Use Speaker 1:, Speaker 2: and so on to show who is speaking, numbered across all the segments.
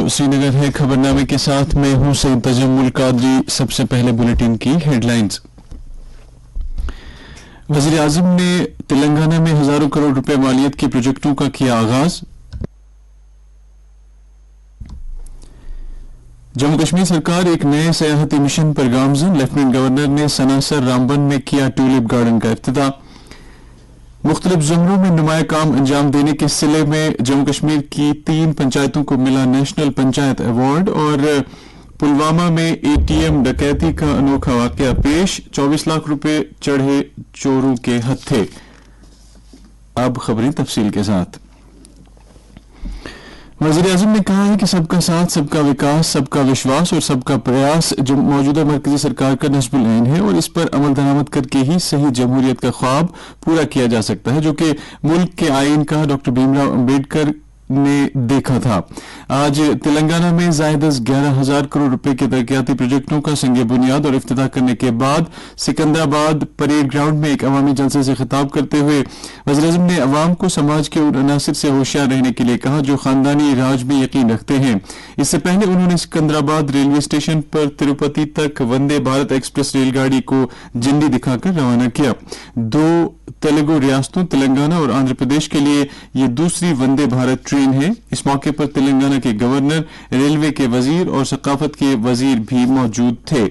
Speaker 1: श्री नगर है खबरनामे के साथ मैं हूं सईद तजम्मुल कादरी। सबसे पहले बुलेटिन की हेडलाइंस। वज़ीर आज़म ने तेलंगाना में हजारों करोड़ रुपए मालियत के प्रोजेक्टों का किया आगाज। जम्मू कश्मीर सरकार एक नए सयाहती मिशन पर गामजन। लेफ्टिनेंट गवर्नर ने सनासर रामबन में किया ट्यूलिप गार्डन का इफ्तिताह। मुख्तलिफ ज़ुमरों में नुमाया काम अंजाम देने के सिले में जम्मू कश्मीर की 3 पंचायतों को मिला नेशनल पंचायत अवार्ड। और पुलवामा में एटीएम डकैती का अनोखा वाकया पेश, 24 लाख रुपए चढ़े चोरों के हत्थे। अब खबरें तफसील के साथ। वज़ीर आज़म ने कहा है कि सबका साथ, सबका विकास, सबका विश्वास और सबका प्रयास जो मौजूदा मरकजी सरकार का नस्बुल ऐन है और इस पर अमल दरामद करके ही सही जमहूरियत का ख्वाब पूरा किया जा सकता है, जो कि मुल्क के आईन का डॉक्टर भीमराव अम्बेडकर ने देखा था। आज तेलंगाना में ज़ायदस 11,000 करोड़ रुपए के तरक्याती प्रोजेक्टों का संगे बुनियाद और इफ्तिताह करने के बाद सिकंदराबाद परेड ग्राउंड में एक अवामी जलसे से खिताब करते हुए वज़ीर आज़म ने अवाम को समाज के उन अनासिर से होशियार रहने के लिए कहा जो खानदानी राज में यकीन रखते हैं। इससे पहले उन्होंने सिकंदराबाद रेलवे स्टेशन पर तिरुपति तक वंदे भारत एक्सप्रेस रेलगाड़ी को झंडी दिखाकर रवाना किया। 2 तेलुगु रियासतों तेलंगाना और आंध्र प्रदेश के लिए ये दूसरी वंदे भारत ट्रेन है। इस मौके पर तेलंगाना के गवर्नर, रेलवे के वजीर और सकाफत के वजीर भी मौजूद थे।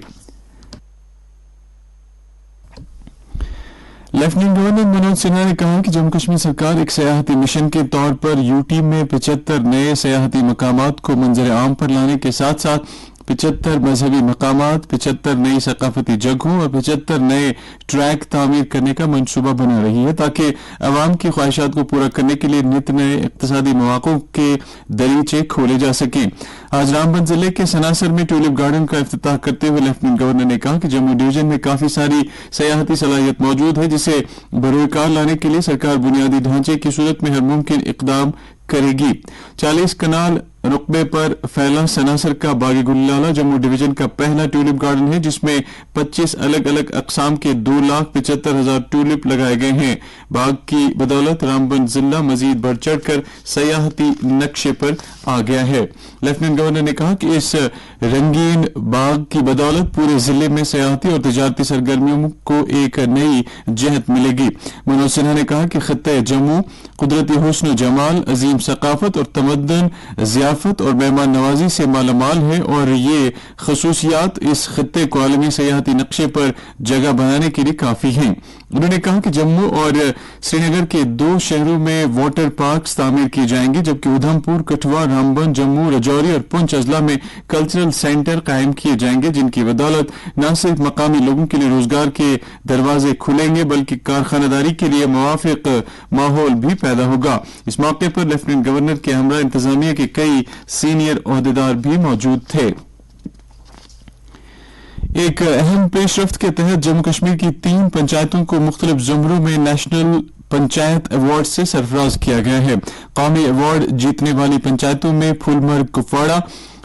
Speaker 1: लेफ्टिनेंट गवर्नर मनोज सिन्हा ने कहा कि जम्मू कश्मीर सरकार एक सयाहती मिशन के तौर पर यूटी में 75 नए सयाहती मकामात को मंजर आम पर लाने के साथ साथ 75 मजहबी मकामात, 75 नई सकाफती जगहों और 75 नए ट्रैक तामीर करने का मंसूबा बना रही है ताकि अवाम की ख्वाहिशात को पूरा करने के लिए नित नए इक्तिसादी मौक़ों के दरीचे खोले जा सकें। आज रामबन जिले के सनासर में ट्यूलिप गार्डन का इफ्तिताह करते हुए लेफ्टिनेंट गवर्नर ने कहा कि जम्मू डिवीजन में काफी सारी सयाहती सलाहियत मौजूद है, जिसे बरोकार लाने के लिए सरकार बुनियादी ढांचे की सूरत में हर मुमकिन इकदाम करेगी। 40 कनाल रुकबे पर फैला सनासर का बागी गुललाला जम्मू डिवीजन का पहला ट्यूलिप गार्डन है, जिसमें 25 अलग अलग अकसाम के 2,75,000 ट्यूलिप लगाए गए हैं। बाग की बदौलत रामबन जिला मजीद बढ़ चढ़कर सयाहती नक्शे पर आ गया है। लेफ्टिनेंट गवर्नर ने कहा कि इस रंगीन बाग की बदौलत पूरे जिले में सयाहती और तिजारती सरगर्मियों को एक नई जहत मिलेगी। मनोज सिन्हा ने कहा कि खित्ते जम्मू कुदरती हुस्न जमाल, अजीम सकाफत और तमद्दन, ज़ियाफत और मेहमान नवाजी से मालामाल है और ये खसूसियात इस खित्ते को आलमी सयाहती नक्शे पर जगह बनाने के लिए काफी हैं। उन्होंने कहा कि जम्मू और श्रीनगर के 2 शहरों में वाटर पार्क्स तामीर किए जाएंगे, जबकि उधमपुर, कठुआ, रामबन, जम्मू, राजौरी और पुंछ अजला में कल्चरल सेंटर कायम किए जाएंगे, जिनकी बदौलत न सिर्फ मकामी लोगों के लिए रोजगार के दरवाजे खुलेंगे बल्कि कारखानदारी के लिए मुवाफिक माहौल भी पैदा होगा। इस मौके पर लेफ्टिनेंट गवर्नर के हमरा इंतजामिया के कई सीनियर ओहदेदार भी मौजूद थे। एक अहम पेशरफ्त के तहत जम्मू कश्मीर की 3 पंचायतों को मुख्तलिफ ज़ुमरों में नेशनल पंचायत अवार्ड से सरफराज किया गया है। कौमी अवार्ड जीतने वाली पंचायतों में फुलमर्ग कुपवाड़ा,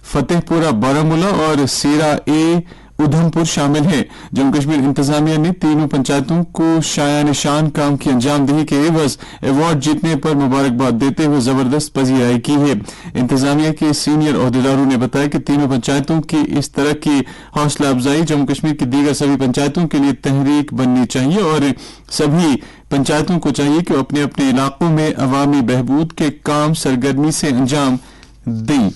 Speaker 1: फतेहपुरा बारामूला और सीरा ए उधमपुर शामिल हैं। जम्मू कश्मीर इंतजामिया ने तीनों पंचायतों को शाया निशान काम की अंजामदही के एवज अवार्ड जीतने पर मुबारकबाद देते हुए जबरदस्त पजीराई की है। इंतजामिया के सीनियर ओहदेदारों ने बताया कि तीनों पंचायतों की इस तरह की हौसला अफजाई जम्मू कश्मीर की दीगर सभी पंचायतों के लिए तहरीक बननी चाहिए और सभी पंचायतों को चाहिए कि अपने अपने इलाकों में अवामी बहबूद के काम सरगर्मी से अंजाम दें।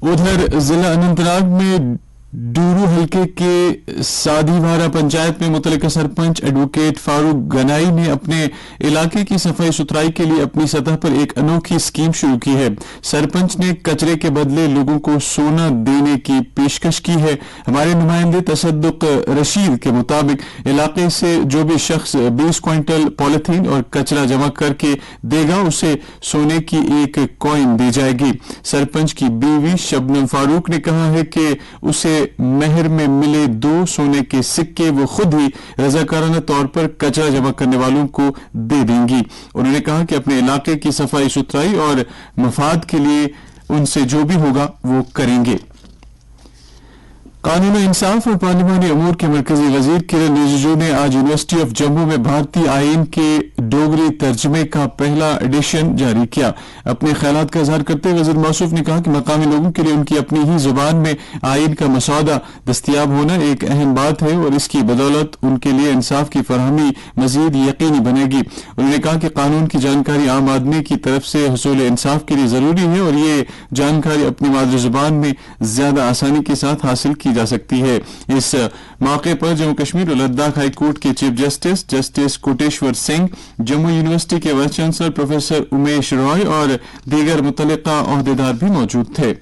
Speaker 1: उधर जिला अनंतनाग में डूरू हल्के के साधीवारा पंचायत में मुतल्लिका सरपंच एडवोकेट फारूक गनाई ने अपने इलाके की सफाई सुथराई के लिए अपनी सतह पर एक अनोखी स्कीम शुरू की है। सरपंच ने कचरे के बदले लोगों को सोना देने की पेशकश की है। हमारे नुमाइंदे तसद्दुक रशीद के मुताबिक इलाके से जो भी शख्स 20 क्विंटल पॉलिथीन और कचरा जमा करके देगा उसे सोने की एक कॉइन दी जाएगी। सरपंच की बीवी शबनम फारूक ने कहा है कि उसे मेहर में मिले 2 सोने के सिक्के वो खुद ही रजाकाराना तौर पर कचरा जमा करने वालों को दे देंगी। उन्होंने कहा कि अपने इलाके की सफाई सुथराई और मफाद के लिए उनसे जो भी होगा वो करेंगे। कानून इंसाफ और पार्लिमानी अमूर के मरकजी वजीर किरण रिजिजू ने आज यूनिवर्सिटी ऑफ जम्मू में भारतीय आईन के डोगरी तर्जमे का पहला एडिशन जारी किया। अपने ख्यालात का इजहार करते हुए वजीर मौसूफ ने कहा कि मकामी लोगों के लिए उनकी अपनी ही जुबान में आईन का मसौदा दस्तयाब होना एक अहम बात है और इसकी बदौलत उनके लिए इंसाफ की फरहमी मजीद यकीनी बनेगी। उन्होंने कहा कि कानून की जानकारी आम आदमी की तरफ से हुसूल इंसाफ के लिए जरूरी है और ये जानकारी अपनी मादरी जुबान में ज्यादा आसानी के साथ हासिल की जा सकती है। इस मौके पर जम्मू कश्मीर और लद्दाख हाई कोर्ट के chief justice Koteshwar Singh, Jammu university के vice chancellor professor Umesh Roy और दीगर मुतल्लिका ओहदेदार भी मौजूद थे।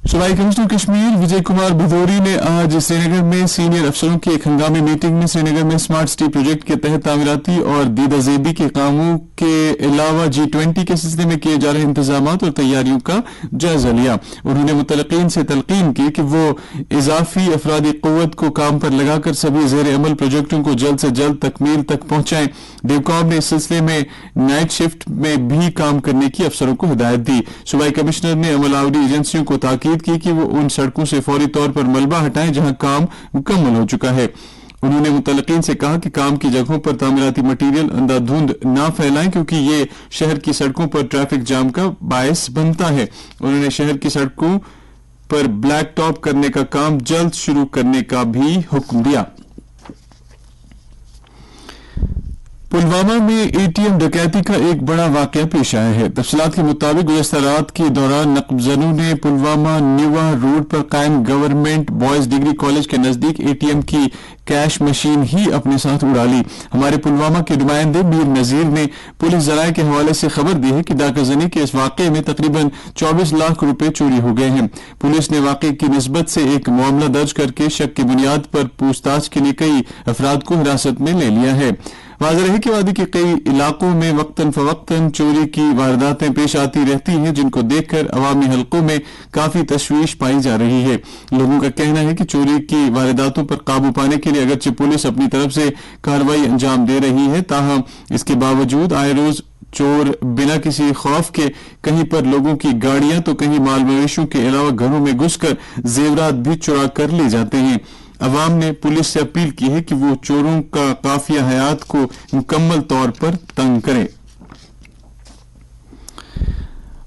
Speaker 1: सूबाई कमिश्नर कश्मीर विजय कुमार भदौरी ने आज श्रीनगर में सीनियर अफसरों की एक हंगामी मीटिंग में श्रीनगर में स्मार्ट सिटी प्रोजेक्ट के तहत तामीराती और दीदाजेबी के कामों के अलावा G20 के सिलसिले में किए जा रहे इंतजाम और तैयारियों का जायजा लिया। उन्होंने मुतल्लिकीन से तलकीन की कि वो इजाफी अफरादी कुव्वत को काम पर लगाकर सभी जेर अमल प्रोजेक्टों को जल्द से जल्द तकमील तक पहुंचाएं। डेवकॉम ने इस सिलसिले में नाइट शिफ्ट में भी काम करने की अफसरों को हिदायत दी। सूबाई कमिश्नर ने अमलावरी एजेंसियों को ताकीद की कि वो उन सड़कों से फौरी तौर पर मलबा हटाएं जहां काम मुकम्मल हो चुका है। उन्होंने मुतल्लिकीन से कहा कि काम की जगहों पर तामीराती मटीरियल अंधाधुंध ना फैलाएं क्योंकि ये शहर की सड़कों पर ट्रैफिक जाम का बायस बनता है। उन्होंने शहर की सड़कों पर ब्लैक टॉप करने का काम जल्द शुरू करने का भी हुक्म दिया। पुलवामा में एटीएम डकैती का एक बड़ा वाकया पेश आया है। तफसीलात के मुताबिक गुज़श्ता रात के दौरान नक्बजनों ने पुलवामा न्यूवा रोड पर कायम गवर्नमेंट बॉयज डिग्री कॉलेज के नजदीक एटीएम की कैश मशीन ही अपने साथ उड़ा ली। हमारे पुलवामा के नुमाइंदे मीर नजीर ने पुलिस जराये के हवाले से खबर दी है कि डाकाजनी के इस वाकये में तकरीबन 24 लाख रुपए चोरी हो गए हैं। पुलिस ने वाकये की निस्बत से एक मामला दर्ज करके शक की बुनियाद पर पूछताछ के लिए कई अफराद को हिरासत में ले लिया है। वाज़ेह है कि वादी के कई इलाकों में वक्तन फवक्तन चोरी की वारदातें पेश आती रहती हैं, जिनको देखकर अवामी हलकों में काफी तशवीश पाई जा रही है। लोगों का कहना है कि चोरी की वारदातों पर काबू पाने के लिए अगरचे पुलिस अपनी तरफ से कार्रवाई अंजाम दे रही है, ताहम इसके बावजूद आए रोज चोर बिना किसी खौफ के कहीं पर लोगों की गाड़ियां तो कहीं माल मवेशियों के अलावा घरों में घुसकर जेवरात भी चुरा कर ले जाते हैं। अवाम ने पुलिस से अपील की है कि वो चोरों का काफिया हयात को मुकम्मल तौर पर तंग करे।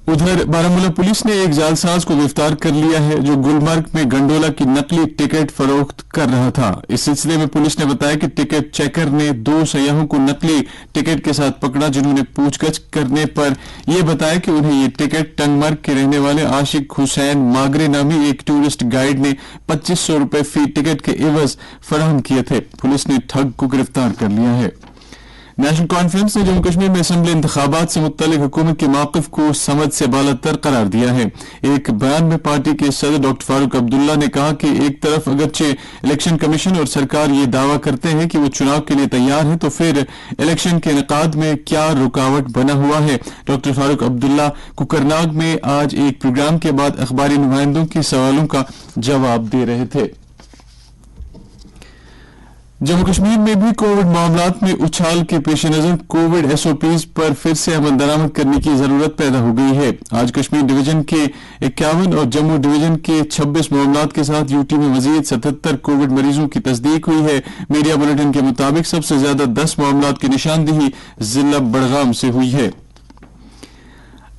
Speaker 1: उधर बारामूला पुलिस ने एक जालसाज को गिरफ्तार कर लिया है जो गुलमर्ग में गंडोला की नकली टिकट फरोख्त कर रहा था। इस सिलसिले में पुलिस ने बताया कि टिकट चेकर ने 2 सयाहों को नकली टिकट के साथ पकड़ा, जिन्होंने पूछगछ करने पर यह बताया कि उन्हें ये टिकट टंगमर्ग के रहने वाले आशिक हुसैन मागरे नामी एक टूरिस्ट गाइड ने 2500 रुपए फी टिकट के एवज फराहम किए थे। पुलिस ने ठग को गिरफ्तार कर लिया है। नेशनल कॉन्फ्रेंस ने जम्मू कश्मीर में असेंबली इंतखाबात से मुत्तलिक हुकूमत के मौक़िफ़ को समझ से बालातर करार दिया है। एक बयान में पार्टी के सदर डॉक्टर फारूक अब्दुल्ला ने कहा कि एक तरफ अगरचे इलेक्शन कमीशन और सरकार ये दावा करते हैं कि वो चुनाव के लिए तैयार है, तो फिर इलेक्शन के इनेकाद में क्या रुकावट बना हुआ है। डॉक्टर फारूक अब्दुल्ला कुकरनाग में आज एक प्रोग्राम के बाद अखबारी नुमाइंदों के सवालों का जवाब दे रहे थे। जम्मू कश्मीर में भी कोविड मामलात में उछाल के पेश नजर कोविड SOPs पर फिर से अमल दरामद करने की जरूरत पैदा हो गई है। आज कश्मीर डिवीजन के 51 और जम्मू डिवीजन के 26 मामलात के साथ यूटी में मजीद 77 कोविड मरीजों की तस्दीक हुई है। मीडिया बुलेटिन के मुताबिक सबसे ज्यादा 10 मामलात की निशानदेही जिला बड़गाम से हुई है।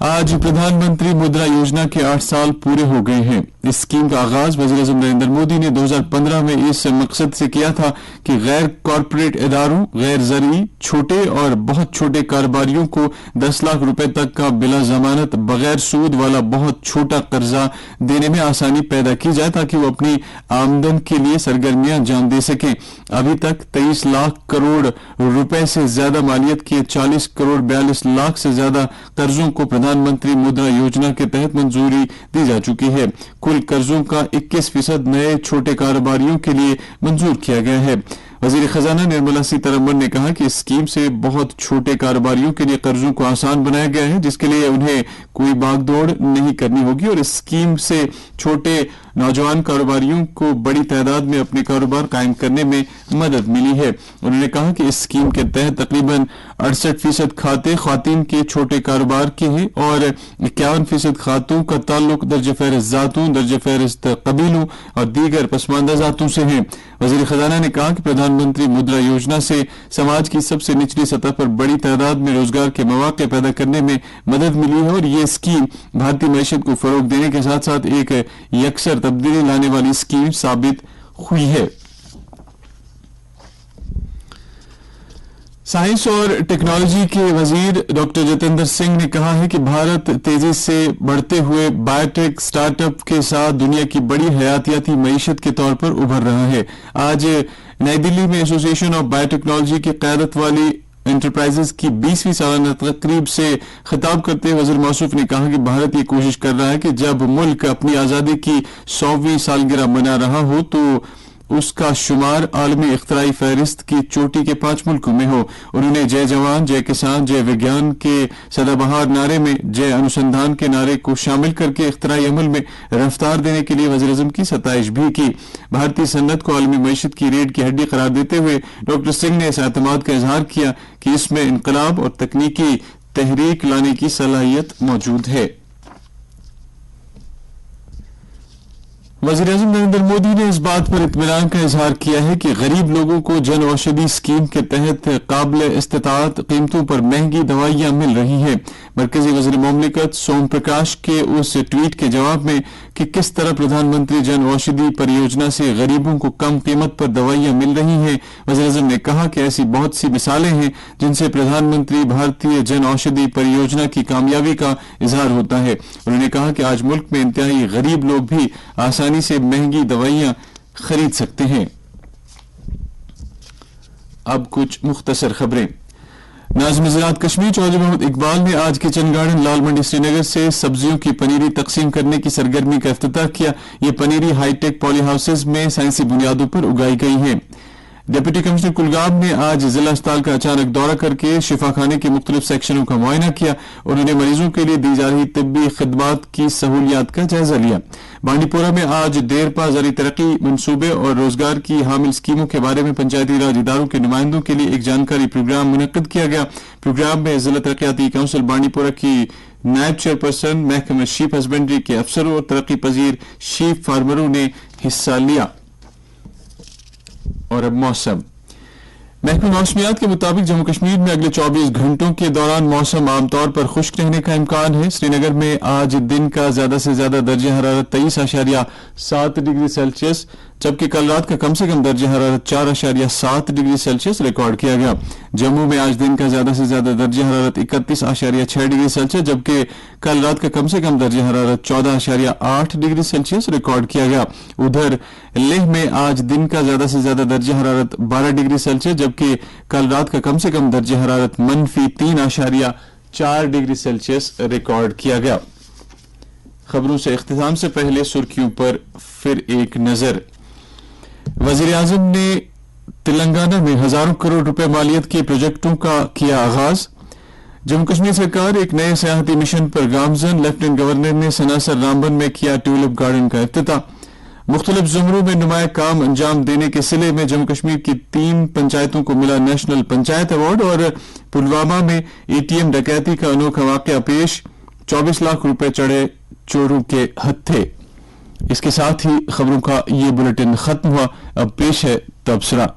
Speaker 1: आज प्रधानमंत्री मुद्रा योजना के 8 साल पूरे हो गए हैं। इस स्कीम का आगाज वज़ीर-ए-आज़म नरेंद्र मोदी ने 2015 में इस मकसद से किया था कि गैर कॉरपोरेट इदारों, गैर ज़रूरी छोटे और बहुत छोटे कारोबारियों को 10 लाख रुपए तक का बिला जमानत बगैर सूद वाला बहुत छोटा कर्जा देने में आसानी पैदा की जाए ताकि वो अपनी आमदन के लिए सरगर्मियां अंजाम दे सकें। अभी तक 23 लाख करोड़ रुपए से ज्यादा मालियत के 40 करोड़ 42 लाख से ज्यादा कर्जों को प्रधानमंत्री मुद्रा योजना के तहत मंजूरी दी जा चुकी है। कुल कर्जों का 21% नए छोटे कारोबारियों के लिए मंजूर किया गया है। वजीर खजाना निर्मला सीतारमण ने कहा कि इस स्कीम से बहुत छोटे कारोबारियों के लिए कर्जों को आसान बनाया गया है, जिसके लिए उन्हें कोई भागदौड़ नहीं करनी होगी और इस स्कीम से छोटे नौजवान कारोबारियों को बड़ी तादाद में अपने कारोबार कायम करने में मदद मिली है। उन्होंने कहा कि इस स्कीम के तहत तकरीबन 68% खाते ख्वातीन के छोटे कारोबार के हैं और 51% खातों का ताल्लुक दर्ज फहरिस्त जातों, दर्ज फहरिस्त कबीलों और दीगर पसमानदा जातों से है। वजीर खजाना ने कहा कि प्रधानमंत्री मुद्रा योजना से समाज की सबसे निचली सतह पर बड़ी तादाद में रोजगार के मौके पैदा करने में मदद मिली है और ये स्कीम भारतीय मईशत को फरोग देने के साथ साथ एक यकसर तब्दीली लाने वाली स्कीम साबित हुई है। साइंस और टेक्नोलॉजी के वजीर डॉक्टर जितेंद्र सिंह ने कहा है कि भारत तेजी से बढ़ते हुए बायोटेक स्टार्टअप के साथ दुनिया की बड़ी हयातियाती मईशत के तौर पर उभर रहा है। आज नई दिल्ली में एसोसिएशन ऑफ बायोटेक्नोलॉजी की क़यादत वाली एंटरप्राइजेस की 20वीं सालाना तकरीब से खिताब करते हुए वज़ीर मौसूफ ने कहा कि भारत ये कोशिश कर रहा है कि जब मुल्क अपनी आज़ादी की 100वीं सालगिरह मना रहा हो तो उसका शुमार आलमी इख्तराई फहरिस्त की चोटी के 5 मुल्कों में हो। उन्होंने जय जवान, जय किसान, जय विज्ञान के सदाबहार नारे में जय अनुसंधान के नारे को शामिल करके इख्तराई अमल में रफ्तार देने के लिए वज़ीर आज़म की सताइश भी की। भारतीय सन्नत को आलमी मईशत की रीढ़ की हड्डी करार देते हुए डॉक्टर सिंह ने इस एतमाद का इजहार किया कि इसमें इनकलाब और तकनीकी तहरीक लाने की सलाहियत मौजूद है। वज़ीर-ए-आज़म नरेंद्र मोदी ने इस बात पर इत्मीनान का इजहार किया है कि गरीब लोगों को जन औषधि स्कीम के तहत काबिल इस्तिताअत कीमतों पर महंगी दवाइयां मिल रही हैं। मरकजी वज़ीर मुमलिकत सोम प्रकाश के उस ट्वीट के जवाब में कि किस तरह प्रधानमंत्री जन औषधि परियोजना से गरीबों को कम कीमत पर दवाइयां मिल रही हैं, वज़ीर-ए-आज़म ने कहा कि ऐसी बहुत सी मिसालें हैं जिनसे प्रधानमंत्री भारतीय जन औषधि परियोजना की कामयाबी का इजहार होता है। उन्होंने कहा कि आज मुल्क में इंतहाई गरीब लोग भी आसानी से महंगी दवाइयां खरीद सकते हैं। अब कुछ मुख्तसर खबरें। नाज़िम ज़राअत कश्मीर चौधरी मोहम्मद इकबाल ने आज किचन गार्डन लाल मंडी श्रीनगर से सब्जियों की पनीरी तकसीम करने की सरगर्मी का इफ्तिताह किया। ये पनीरी हाईटेक पॉली हाउसेज में साइंसी बुनियादों पर उगाई गई है। डिप्टी कमिश्नर कुलगाम ने आज जिला अस्पताल का अचानक दौरा करके शिफाखाने के मुख्तलिफ सेक्शनों का मुआयना किया। उन्होंने मरीजों के लिए दी जा रही तिब्बी खिदमात की सहूलियात का जायजा लिया। बांडीपोरा में आज देरपा ज़री तरक्की मंसूबे और रोजगार की हामिल स्कीमों के बारे में पंचायती राज इदारों के नुमाइंदों के लिए एक जानकारी प्रोग्राम मुनक्किद किया गया। प्रोग्राम में जिला तरक्याती काउंसिल बांडीपोरा की नायब चेयरपर्सन, महकमा शीप हस्बेंड्री के अफसरों और तरक्की पजीर शीप फार्मरों ने हिस्सा लिया। और अब मौसम। महकमा मौसमियात के मुताबिक जम्मू कश्मीर में अगले 24 घंटों के दौरान मौसम आमतौर पर खुश्क रहने का इम्कान है। श्रीनगर में आज दिन का ज्यादा से ज्यादा दर्जा हरारत 23.7 डिग्री सेल्सियस जबकि कल रात का कम से कम दर्जा हरारत 4.7 डिग्री सेल्सियस रिकॉर्ड किया गया। जम्मू में आज दिन का ज्यादा से ज्यादा दर्जा हरारत 31.6 डिग्री सेल्सियस जबकि कल रात का कम से कम दर्जा हरारत 14.8 डिग्री सेल्सियस रिकॉर्ड किया गया। उधर लेह में आज दिन का ज्यादा से ज्यादा दर्जा हरारत 12 डिग्री सेल्सियस जबकि कल रात का कम से कम दर्जा हरारत -3.4 डिग्री सेल्सियस रिकॉर्ड किया गया। खबरों से इख्तिताम से पहले सुर्खियों पर फिर एक नजर। वजीर आजम ने तेलंगाना में हजारों करोड़ रुपए मालियत के प्रोजेक्टों का किया आगाज। जम्मू कश्मीर सरकार एक नए सयाहती मिशन पर गामजन। लेफ्टिनेंट गवर्नर ने सनासर रामबन में किया ट्यूलिप गार्डन का इफ्तिताह। मुख्तलिफ जुमरों में नुमाया काम अंजाम देने के सिले में जम्मू कश्मीर की 3 पंचायतों को मिला नेशनल पंचायत अवार्ड। और पुलवामा में एटीएम डकैती का अनोखा वाकया पेश, 24 लाख रुपए चढ़े चोरों के हत्थे। इसके साथ ही खबरों का ये बुलेटिन खत्म हुआ। अब पेश है तबसरा।